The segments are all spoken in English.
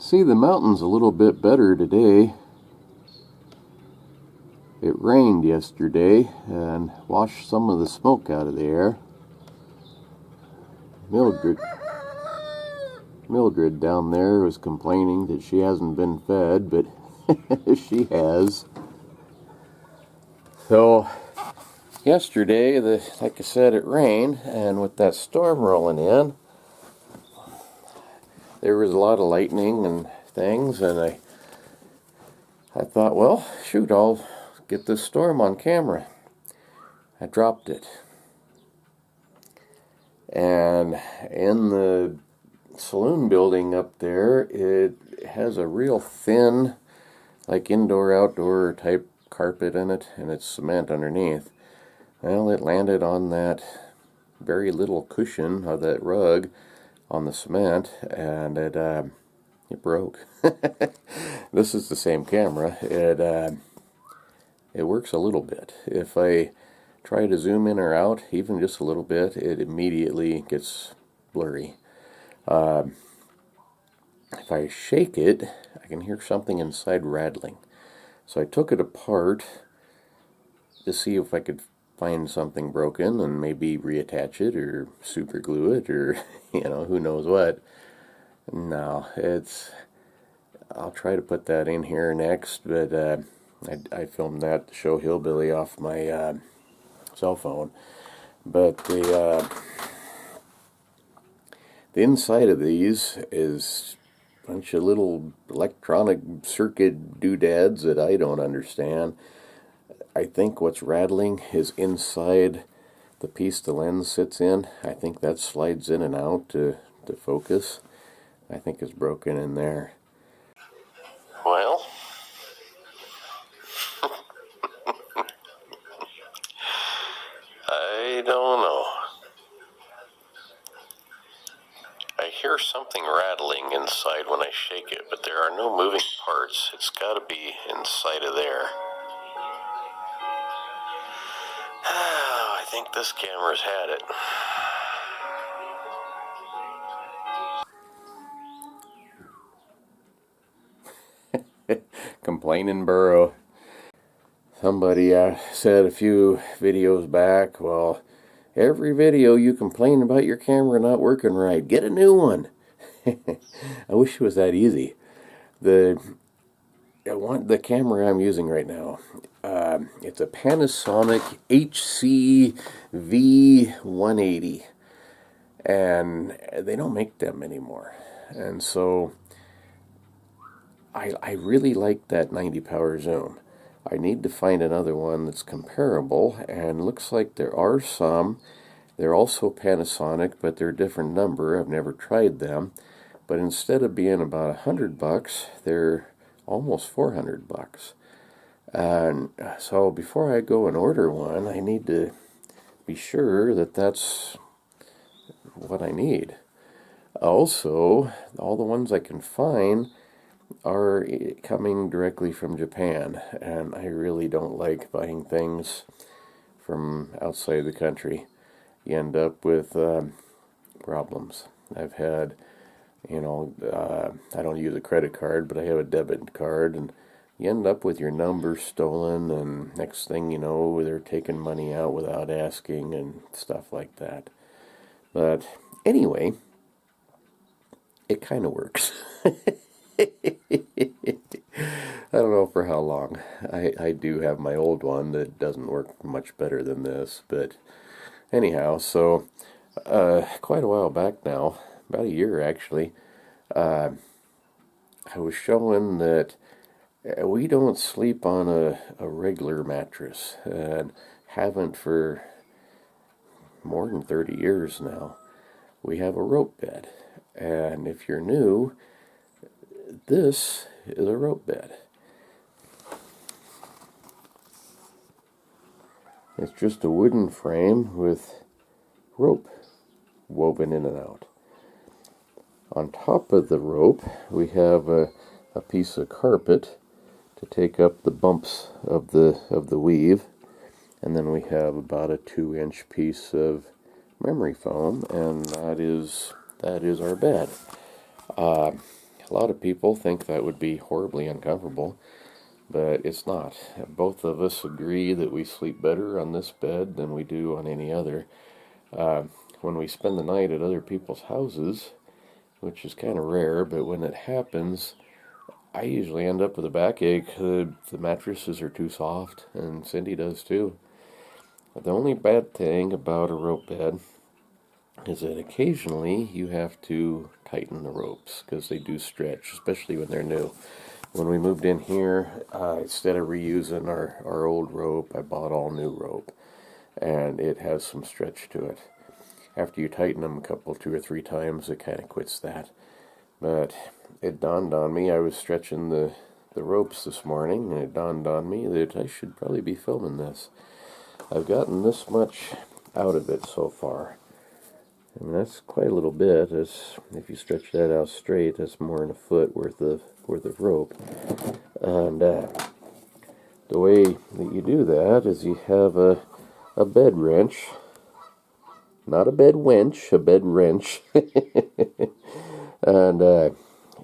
See the mountains a little bit better today. It rained yesterday and washed some of the smoke out of the air. Mildred down there was complaining that she hasn't been fed, but she has. So yesterday, like I said, it rained, and with that storm rolling in, there was a lot of lightning and things, and I thought, well, shoot, I'll get this storm on camera. I dropped it. And in the saloon building up there, it has a real thin, like indoor-outdoor type carpet in it, and it's cement underneath. Well, it landed on that very little cushion of that rug on the cement, and it broke. This is the same camera. It works a little bit. If I try to zoom in or out, even just a little bit, it immediately gets blurry. If I shake it, I can hear something inside rattling. So I took it apart to see if I could find something broken and maybe reattach it or super glue it or, who knows what. No, I'll try to put that in here next, but I filmed that to show Hillbilly off my cell phone. But the inside of these is a bunch of little electronic circuit doodads that I don't understand. I think what's rattling is inside the piece the lens sits in. I think that slides in and out to focus. I think it's broken in there. Well, I don't know. I hear something rattling inside when I shake it, but there are no moving parts. It's got to be inside of there. I think this camera's had it. Complaining burro. Somebody said a few videos back, well, every video you complain about your camera not working right, get a new one. I wish it was that easy. The camera I'm using right now, it's a Panasonic HC V180, and they don't make them anymore. And so I really like that 90 power zoom. I need to find another one that's comparable, and looks like there are some. They're also Panasonic, but they're a different number. I've never tried them. But instead of being about $100, they're almost $400. And so before I go and order one, I need to be sure that that's what I need. Also, all the ones I can find are coming directly from Japan, and I really don't like buying things from outside the country. You end up with problems. I've had, I don't use a credit card, but I have a debit card, and you end up with your number stolen, and next thing you know, they're taking money out without asking and stuff like that. But anyway, it kind of works. I don't know for how long. I do have my old one that doesn't work much better than this, but anyhow, so quite a while back now, about a year actually, I was showing that we don't sleep on a regular mattress, and haven't for more than 30 years now. We have a rope bed, and if you're new, this is a rope bed. It's just a wooden frame with rope woven in and out. On top of the rope, we have a piece of carpet to take up the bumps of the weave, and then we have about a 2-inch piece of memory foam, and that is our bed. A lot of people think that would be horribly uncomfortable, but it's not. Both of us agree that we sleep better on this bed than we do on any other. When we spend the night at other people's houses, which is kind of rare, but when it happens, I usually end up with a backache. The mattresses are too soft, and Cindy does too. The only bad thing about a rope bed is that occasionally you have to tighten the ropes because they do stretch, especially when they're new. When we moved in here, instead of reusing our old rope, I bought all new rope, and it has some stretch to it. After you tighten them a couple, 2 or 3 times, it kind of quits that. But it dawned on me, I was stretching the ropes this morning, and it dawned on me that I should probably be filming this. I've gotten this much out of it so far. I mean, that's quite a little bit. If you stretch that out straight, that's more than a foot worth of rope. And the way that you do that is you have a bed wrench, not a bed winch, a bed wrench, and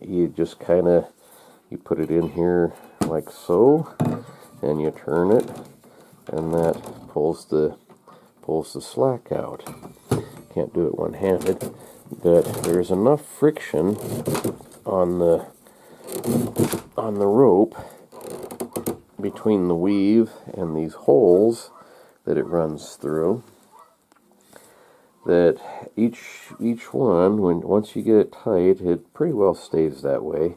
you just kind of you put it in here like so, and you turn it, and that pulls the slack out. Can't do it one-handed, but there's enough friction on the rope between the weave and these holes that it runs through that each one, once you get it tight, it pretty well stays that way.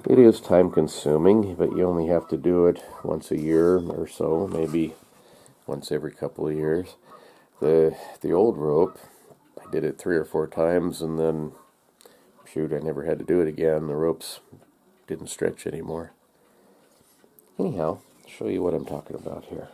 It is time consuming, but you only have to do it once a year or so, maybe once every couple of years. The old rope, I did it 3 or 4 times, and then shoot, I never had to do it again. The ropes didn't stretch anymore. Anyhow, I'll show you what I'm talking about here.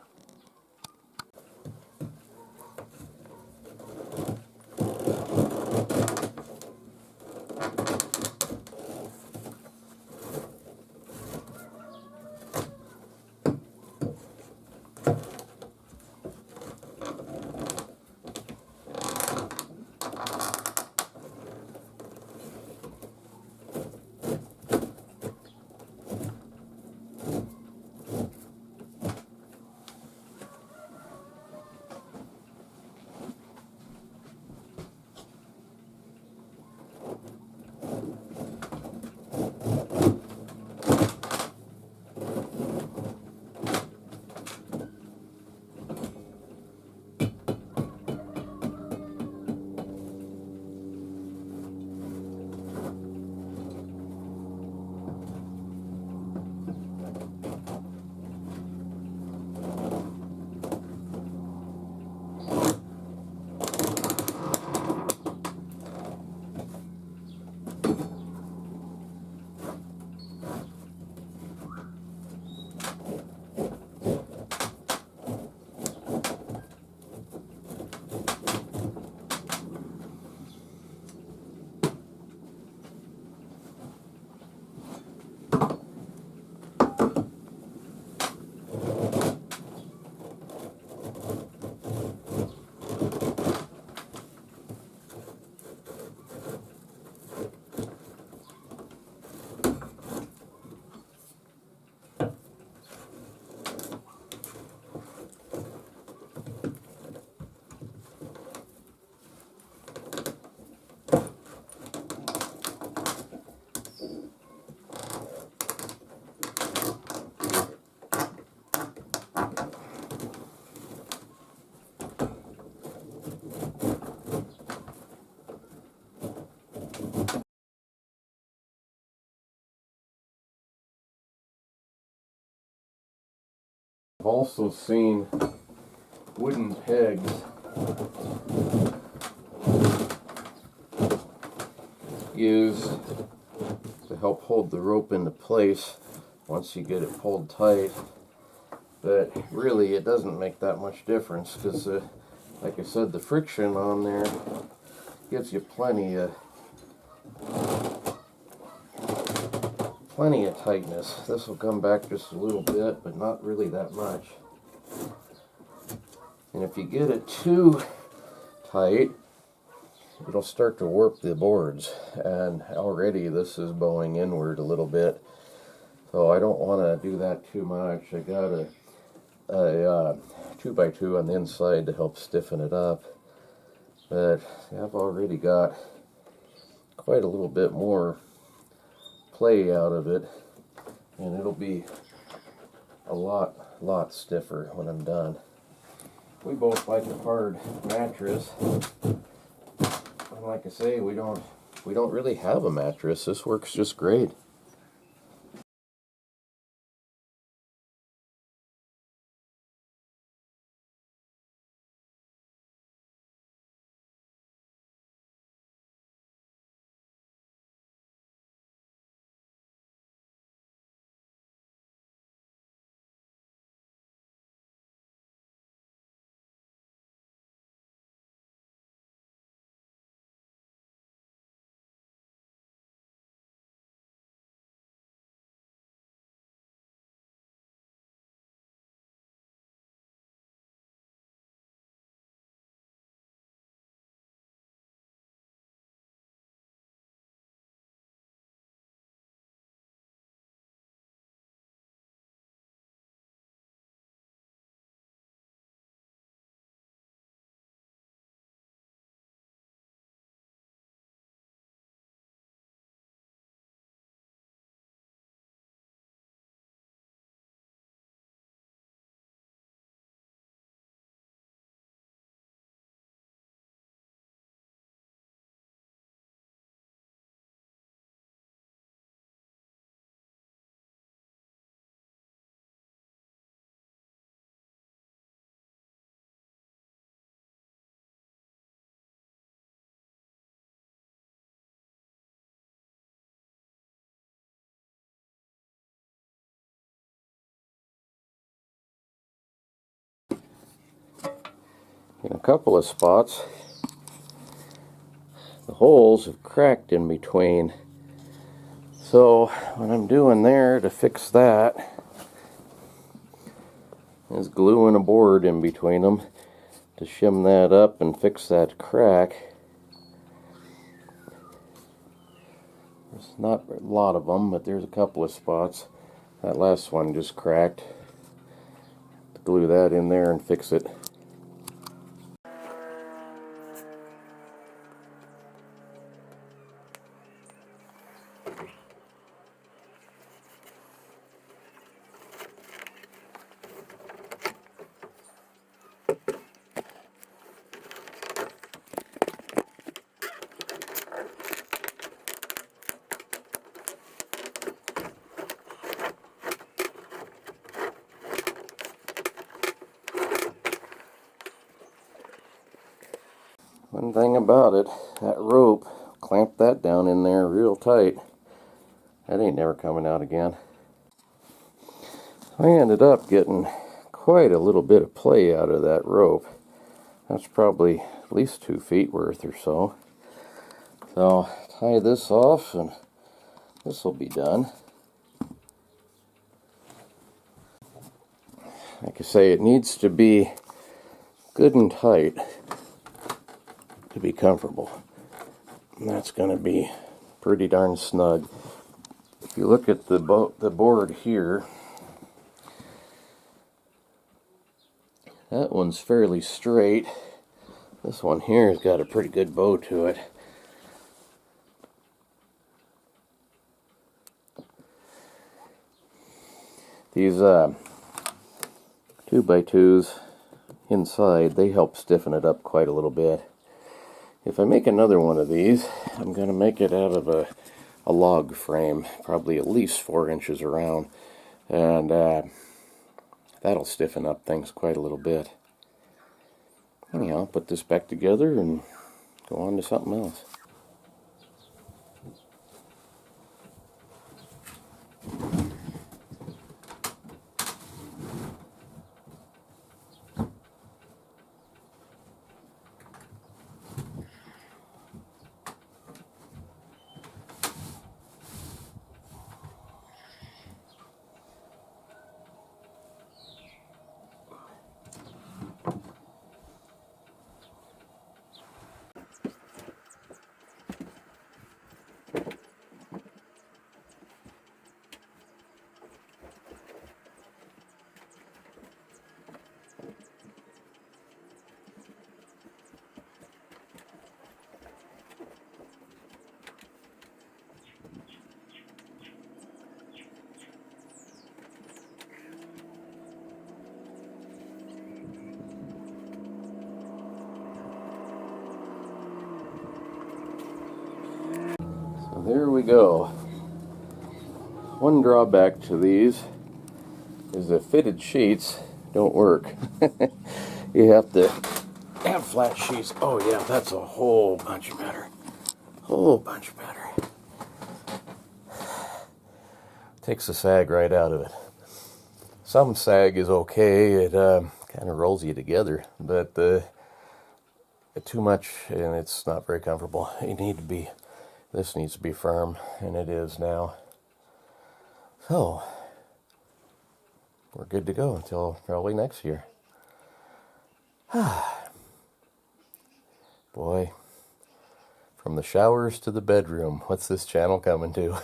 I've also seen wooden pegs used to help hold the rope into place once you get it pulled tight, but really it doesn't make that much difference because like I said, the friction on there gives you plenty of tightness. This will come back just a little bit, but not really that much. And if you get it too tight, it'll start to warp the boards, and already this is bowing inward a little bit, so I don't want to do that too much. I got a 2x2 on the inside to help stiffen it up, but I've already got quite a little bit more play out of it, and it'll be a lot stiffer when I'm done. We both like a hard mattress. And like I say, we don't really have a mattress. This works just great. In a couple of spots, the holes have cracked in between. So what I'm doing there to fix that is gluing a board in between them to shim that up and fix that crack. There's not a lot of them, but there's a couple of spots. That last one just cracked. Glue that in there and fix it. One thing about it, that rope, clamp that down in there real tight. That ain't never coming out again. I ended up getting quite a little bit of play out of that rope. That's probably at least 2 feet worth or so. So tie this off and this will be done. Like I say, it needs to be good and tight to be comfortable. And that's going to be pretty darn snug. If you look at the board here, that one's fairly straight. This one here has got a pretty good bow to it. These 2x2s inside, they help stiffen it up quite a little bit. If I make another one of these, I'm going to make it out of a log frame, probably at least 4 inches around, and that'll stiffen up things quite a little bit. Anyhow, I'll put this back together and go on to something else. So there we go. One drawback to these is the fitted sheets don't work. You have to have flat sheets. Oh yeah, that's a whole bunch better. Whole bunch better. Takes the sag right out of it. Some sag is okay. It kind of rolls you together, but too much and it's not very comfortable. This needs to be firm, and it is now. So we're good to go until probably next year. Boy, from the showers to the bedroom, what's this channel coming to?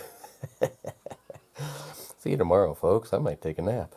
See you tomorrow, folks. I might take a nap.